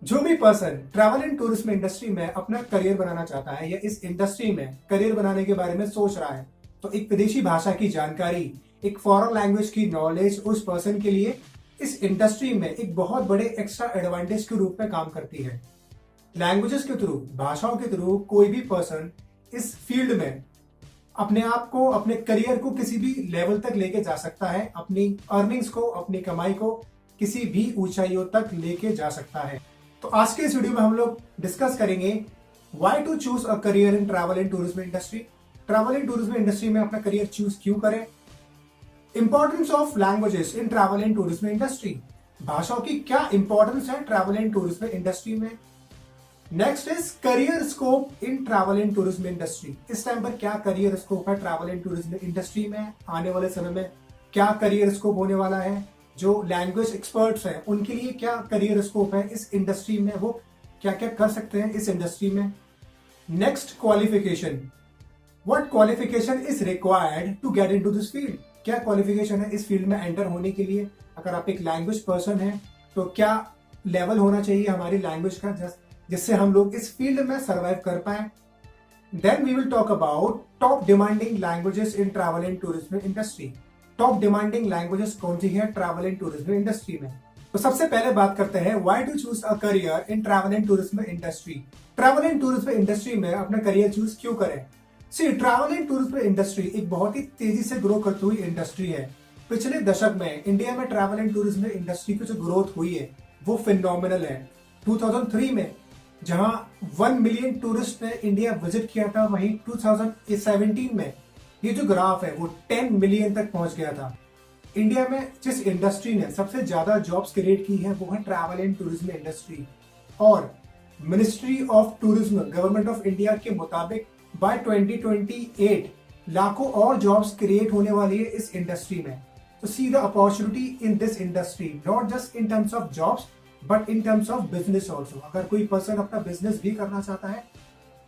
जो भी person travel and tourism industry में अपना करियर बनाना चाहता है या इस इंडस्ट्री में करियर बनाने के बारे में सोच रहा है, तो एक विदेशी भाषा की जानकारी, एक फॉरेन लैंग्वेज की नॉलेज उस पर्सन के लिए इस इंडस्ट्री में एक बहुत बड़े एक्स्ट्रा एडवांटेज के रूप में काम करती है। लैंग्वेजेस के थ्रू, भाषाओं के थ्रू कोई भी पर्सन इस फील्ड में अपने आप को, अपने करियर को किसी भी लेवल तक लेके जा सकता है, अपनी अर्निंग्स को, अपनी कमाई को किसी भी ऊंचाइयों तक लेके जा सकता है। तो आज के इस वीडियो में हम लोग डिस्कस करेंगे why to choose a career in travel and tourism industry. Travel and tourism industry में अपना करियर चूज क्यों करें, importance of languages in travel and tourism industry, भाषाओं की क्या इंपॉर्टेंस है ट्रैवल एंड टूरिज्म इंडस्ट्री में। Next is career scope in travel and tourism industry. इस टाइम पर क्या करियर स्कोप है ट्रैवल एंड टूरिज्म इंडस्ट्री में, आने वाले समय में क्या करियर स्कोप होने वाला है, जो लैंग्वेज एक्सपर्ट्स हैं उनके लिए क्या करियर स्कोप है इस इंडस्ट्री में, वो क्या क्या कर सकते हैं इस इंडस्ट्री में। Next, qualification, what qualification is required to get into this field. क्या क्वालिफिकेशन है इस फील्ड में एंटर होने के लिए। अगर आप एक लैंग्वेज पर्सन हैं तो क्या लेवल होना चाहिए हमारी लैंग्वेज का जिससे हम लोग इस फील्ड में सर्वाइव कर पाए। Then we will talk about top demanding languages in travel and tourism industry. Top demanding languages कौन सी है ट्रैवल एंड टूरिज्म इंडस्ट्री में। तो सबसे पहले बात करते हैं why to choose a career in travel and tourism industry. Travel and tourism industry में अपना करियर चूज क्यों करें। See, travel and tourism industry एक बहुत ही तेजी से ग्रो करती हुई इंडस्ट्री है। पिछले दशक में इंडिया में ट्रैवल एंड टूरिज्म इंडस्ट्री की जो ग्रोथ हुई है वो फिनोमिनल है। 2003 में जहां 1 मिलियन टूरिस्ट ने इंडिया विजिट किया था, वहीं 2017 में ये जो ग्राफ है वो 10 मिलियन तक पहुंच गया था। इंडिया में जिस इंडस्ट्री ने सबसे ज्यादा जॉब्स क्रिएट की है वो है ट्रैवल एंड टूरिज्म इंडस्ट्री। और ministry of tourism, government of India के मुताबिक बाय 2028 लाखों और जॉब्स क्रिएट होने वाली है इस इंडस्ट्री में। तो see the opportunity in this industry, not just in terms of jobs but in terms of business also. अगर कोई पर्सन अपना बिजनेस भी करना चाहता है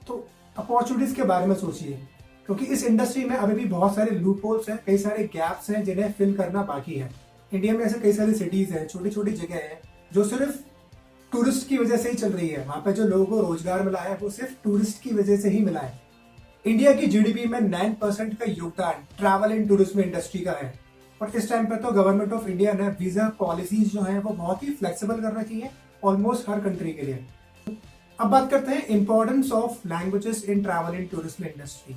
तो अपॉर्चुनिटीज के बारे में सोचिए, क्योंकि इस इंडस्ट्री में अभी भी बहुत सारे लूप होल्स हैं, कई सारे गैप्स हैं जिन्हें फिल करना बाकी है। इंडिया में ऐसे कई सारी सिटीज हैं, छोटी छोटी जगह है जो सिर्फ टूरिस्ट की वजह से ही चल रही है। वहां पे जो लोगों को रोजगार मिला है वो सिर्फ टूरिस्ट की वजह से ही मिला है। इंडिया की जीडीपी में 9% का योगदान ट्रैवल एंड टूरिज्म इंडस्ट्री का है। और इस टाइम पर तो गवर्नमेंट ऑफ इंडिया ने वीजा पॉलिसीज जो है वो बहुत ही फ्लेक्सिबल कर रखी है ऑलमोस्ट हर कंट्री के लिए। अब बात करते हैं importance of languages in travel and tourism industry.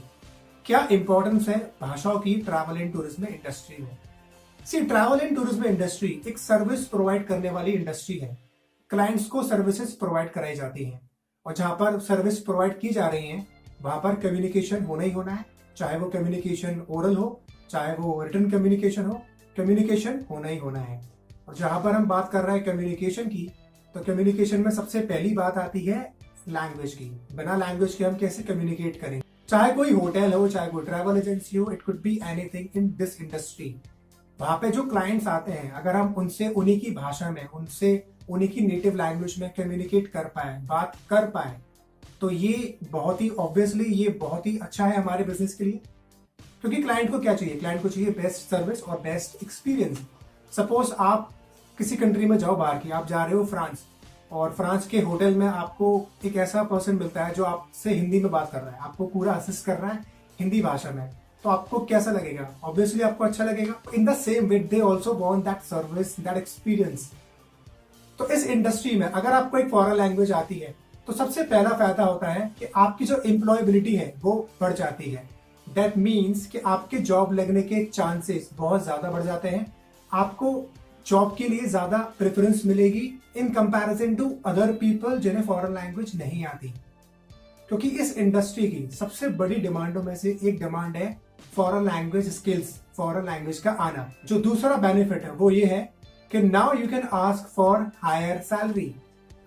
क्या इंपॉर्टेंस है भाषाओं की ट्रैवल एंड टूरिज्म इंडस्ट्री में। सी, ट्रैवल एंड टूरिज्म इंडस्ट्री एक सर्विस प्रोवाइड करने वाली इंडस्ट्री है। क्लाइंट्स को सर्विसेज प्रोवाइड कराई जाती हैं और जहां पर सर्विस प्रोवाइड की जा रही हैं वहां पर कम्युनिकेशन होना ही होना है। चाहे वो कम्युनिकेशन ओरल हो, चाहे वो रिटन कम्युनिकेशन हो, कम्युनिकेशन होना ही होना है। और जहां पर हम बात कर रहे हैं कम्युनिकेशन की, तो कम्युनिकेशन में सबसे पहली बात आती है लैंग्वेज की। बिना लैंग्वेज के हम कैसे कम्युनिकेट करें। चाहे कोई होटल हो, चाहे कोई ट्रैवल एजेंसी हो, it could be anything in this industry. वहां पे जो क्लाइंट्स आते हैं, अगर हम उनसे उन्हीं की भाषा में, उनसे उन्हीं की नेटिव लैंग्वेज में कम्युनिकेट कर पाए, बात कर पाए, तो ये बहुत ही ऑब्वियसली ये बहुत ही अच्छा है हमारे बिजनेस के लिए। क्योंकि क्लाइंट को क्या चाहिए, क्लाइंट को चाहिए बेस्ट सर्विस और बेस्ट एक्सपीरियंस। सपोज आप किसी कंट्री में जाओ बाहर की, आप जा रहे हो फ्रांस, और फ्रांस के होटल में आपको एक ऐसा पर्सन मिलता है जो आपसे हिंदी में बात कर रहा है, आपको पूरा असिस्ट कर रहा है हिंदी भाषा में, तो आपको कैसा लगेगा। ऑब्वियसली आपको अच्छा लगेगा। In the same way they also want that service, that experience. तो इस इंडस्ट्री में अगर आपको एक फॉरेन लैंग्वेज आती है तो सबसे पहला फायदा होता है कि आपकी जो एम्प्लॉयबिलिटी है वो बढ़ जाती है। दैट मीन्स कि आपके जॉब लगने के चांसेस बहुत ज्यादा बढ़ जाते हैं। आपको जॉब के लिए ज्यादा प्रेफरेंस मिलेगी in comparison to other people जिन्हें फॉरेन लैंग्वेज नहीं आती। क्योंकि इस इंडस्ट्री की सबसे बड़ी डिमांडों में से एक डिमांड है foreign language skills, foreign language का आना। जो दूसरा बेनिफिट है वो ये है कि now you can ask for higher salary.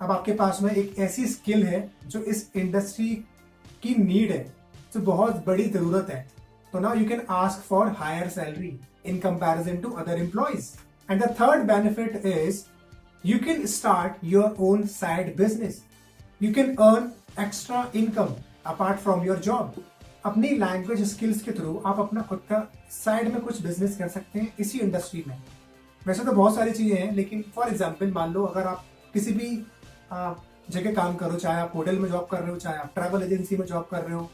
अब आपके पास में एक ऐसी स्किल है जो इस इंडस्ट्री की नीड है, जो बहुत बड़ी जरूरत है। तो now you can ask for higher salary in comparison to other employees. And the third benefit is you can start your own side business. You can earn extra income apart from your job. अपनी language skills के through आप अपना खुद का side में कुछ business कर सकते हैं इसी इंडस्ट्री में। वैसे तो बहुत सारी चीजें हैं, लेकिन फॉर एग्जाम्पल मान लो अगर आप किसी भी जगह काम करो, चाहे आप होटल में जॉब कर रहे हो, चाहे आप ट्रैवल एजेंसी में जॉब कर रहे हो,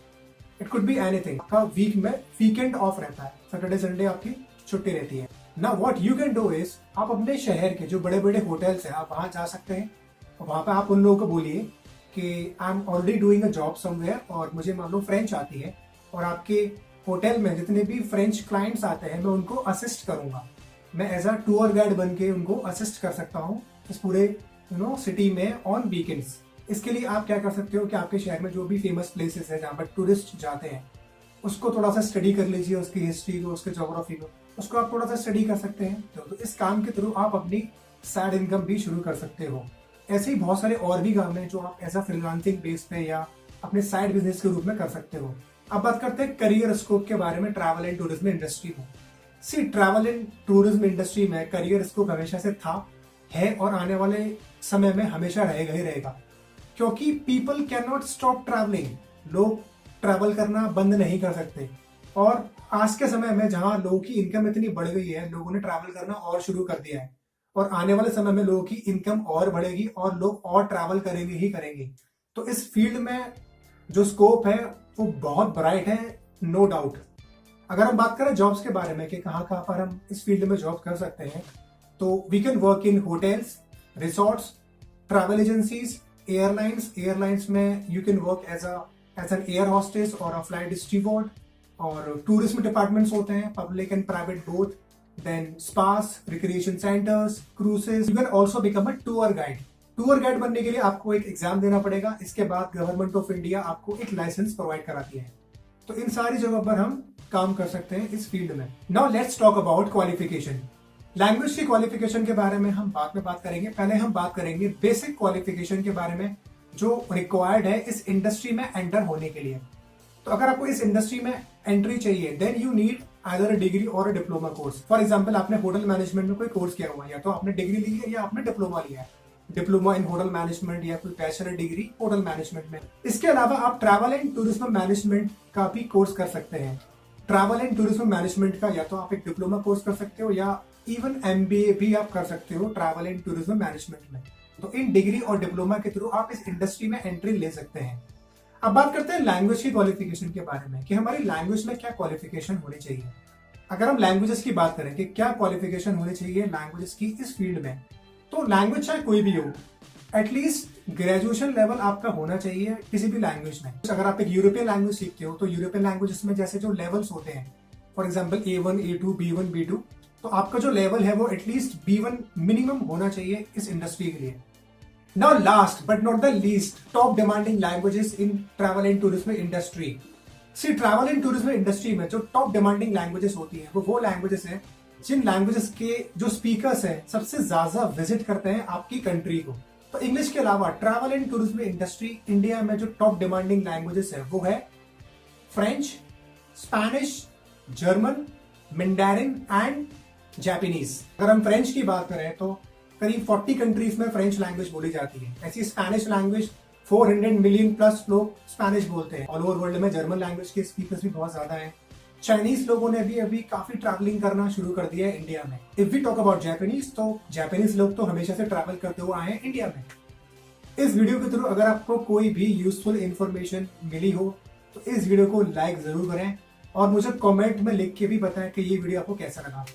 इट कुड बी एनीथिंग। आपका वीक में वीकेंड ऑफ रहता है, सैटरडे संडे आपकी छुट्टी रहती है। Now what you can do is, आप अपने शहर के जो बड़े बड़े होटल्स हैं आप वहां जा सकते हैं और वहां पे आप उन लोगों को बोलिए कि I am already doing a job somewhere और मुझे मान लो फ्रेंच आती है और आपके होटल में जितने भी फ्रेंच क्लाइंट्स आते हैं मैं उनको असिस्ट करूंगा, मैं एज अ टूर गाइड बन के उनको असिस्ट कर सकता हूँ इस पूरे सिटी में ऑन वीकेंड्स। इसके लिए आप क्या कर सकते हो कि आपके शहर में जो भी फेमस प्लेसेस है जहाँ पर टूरिस्ट जाते हैं उसको थोड़ा सा स्टडी कर लीजिए, उसकी हिस्ट्री को, उसके ज्योग्राफी को, उसको आप थोड़ा सा स्टडी कर सकते हैं। तो इस काम के थ्रू आप अपनी साइड इनकम भी शुरू कर सकते हो। ऐसे ही बहुत सारे और भी काम हैं जो आप एज अ फ्रीलांसिंग बेस पे या अपने साइड बिजनेस के रूप में कर सकते हो। अब बात करते हैं करियर स्कोप के बारे में ट्रैवल एंड टूरिज्म इंडस्ट्री में। सी ट्रैवल एंड टूरिज्म इंडस्ट्री में करियर स्कोप हमेशा से था, है और आने वाले समय में हमेशा रहेगा ही रहेगा, क्योंकि people can not stop travelling. लोग ट्रैवल करना बंद नहीं कर सकते और आज के समय में जहां लोगों की इनकम इतनी बढ़ गई है, लोगों ने ट्रैवल करना और शुरू कर दिया है और आने वाले समय में लोगों की इनकम और बढ़ेगी और लोग और ट्रैवल करेंगे ही करेंगे। तो इस फील्ड में जो स्कोप है वो बहुत ब्राइट है, नो डाउट। अगर हम बात करें जॉब्स के बारे में कि कहाँ कहाँ पर हम इस फील्ड में जॉब कर सकते हैं, तो we can work in hotels, resorts, travel agencies, airlines में you can work as an air hostess और अ फ्लाइट स्टीवर्ड, और टूरिज्म डिपार्टमेंट्स होते हैं public and private both, then spas, recreation centres, cruises. You can also become a tour guide. Tour guide बनने के लिए आपको एक एग्जाम देना पड़ेगा, इसके बाद गवर्नमेंट ऑफ इंडिया आपको एक लाइसेंस प्रोवाइड कराती है। तो इन सारी जगहों पर हम काम कर सकते हैं इस फील्ड में। Now let's talk about qualification. Language की क्वालिफिकेशन के बारे में हम बाद में बात करेंगे, पहले हम बात करेंगे बेसिक क्वालिफिकेशन के बारे में जो रिक्वायर्ड है इस इंडस्ट्री में एंटर होने के लिए। तो अगर आपको इस इंडस्ट्री में एंट्री चाहिए then you need either a degree or a diploma course. For example आपने होटल मैनेजमेंट में कोई कोर्स किया हुआ है, या तो आपने डिग्री ली है या आपने डिप्लोमा लिया है, डिप्लोमा इन होटल मैनेजमेंट या कोई बैचलर डिग्री होटल मैनेजमेंट में। इसके अलावा आप ट्रैवल एंड टूरिज्म मैनेजमेंट का भी कोर्स कर सकते हैं। ट्रैवल एंड टूरिज्म मैनेजमेंट का या तो आप एक डिप्लोमा कोर्स कर सकते हो या इवन MBA भी आप कर सकते हो ट्रैवल एंड टूरिज्म मैनेजमेंट में। तो इन डिग्री और डिप्लोमा के थ्रू आप इस इंडस्ट्री में एंट्री ले सकते हैं। अब बात करते हैं लैंग्वेज की क्वालिफिकेशन के बारे में कि हमारी लैंग्वेज में क्या क्वालिफिकेशन होनी चाहिए। अगर हम लैंग्वेजेस की बात करें कि क्या क्वालिफिकेशन होनी चाहिए लैंग्वेजेस की इस फील्ड में, तो लैंग्वेज चाहे कोई भी हो, एटलीस्ट ग्रेजुएशन लेवल आपका होना चाहिए किसी भी लैंग्वेज में। अगर आप एक यूरोपियन लैंग्वेज सीखते हो तो यूरोपियन लैंग्वेजेस में जैसे जो लेवल्स होते हैं, for example A1, A2, B1, B2, तो आपका जो लेवल है वो एटलीस्ट B1 मिनिमम होना चाहिए इस इंडस्ट्री के लिए। Now last but not the least, top demanding languages in travel and tourism industry. See travel and tourism industry में जो टॉप डिमांडिंग लैंग्वेजेस होती हैं वो लैंग्वेजेस हैं जिन लैंग्वेजेस के जो स्पीकर्स हैं सबसे ज्यादा विजिट करते हैं आपकी कंट्री को। तो इंग्लिश के अलावा travel and tourism industry India में जो टॉप डिमांडिंग लैंग्वेजेस है वो है French, Spanish, German, Mandarin and Japanese. अगर हम फ्रेंच की बात करें तो करीब 40 कंट्रीज में फ्रेंच लैंग्वेज बोली जाती है। ऐसी स्पेनिश लैंग्वेज 400 मिलियन प्लस लोग स्पेनिश बोलते हैं ऑल ओवर वर्ल्ड में। जर्मन लैंग्वेज के स्पीकर्स भी बहुत ज्यादा हैं। चाइनीज लोगों ने भी अभी काफी ट्रैवलिंग करना शुरू कर दिया है इंडिया में। If we talk about Japanese, तो जापानीज लोग तो हमेशा से ट्रैवल करते हुए आए हैं इंडिया में। इस वीडियो के थ्रू अगर आपको कोई भी यूजफुल इंफॉर्मेशन मिली हो तो इस वीडियो को लाइक जरूर करें और मुझे कमेंट में लिख के भी बताएं कि ये वीडियो आपको कैसा लगा।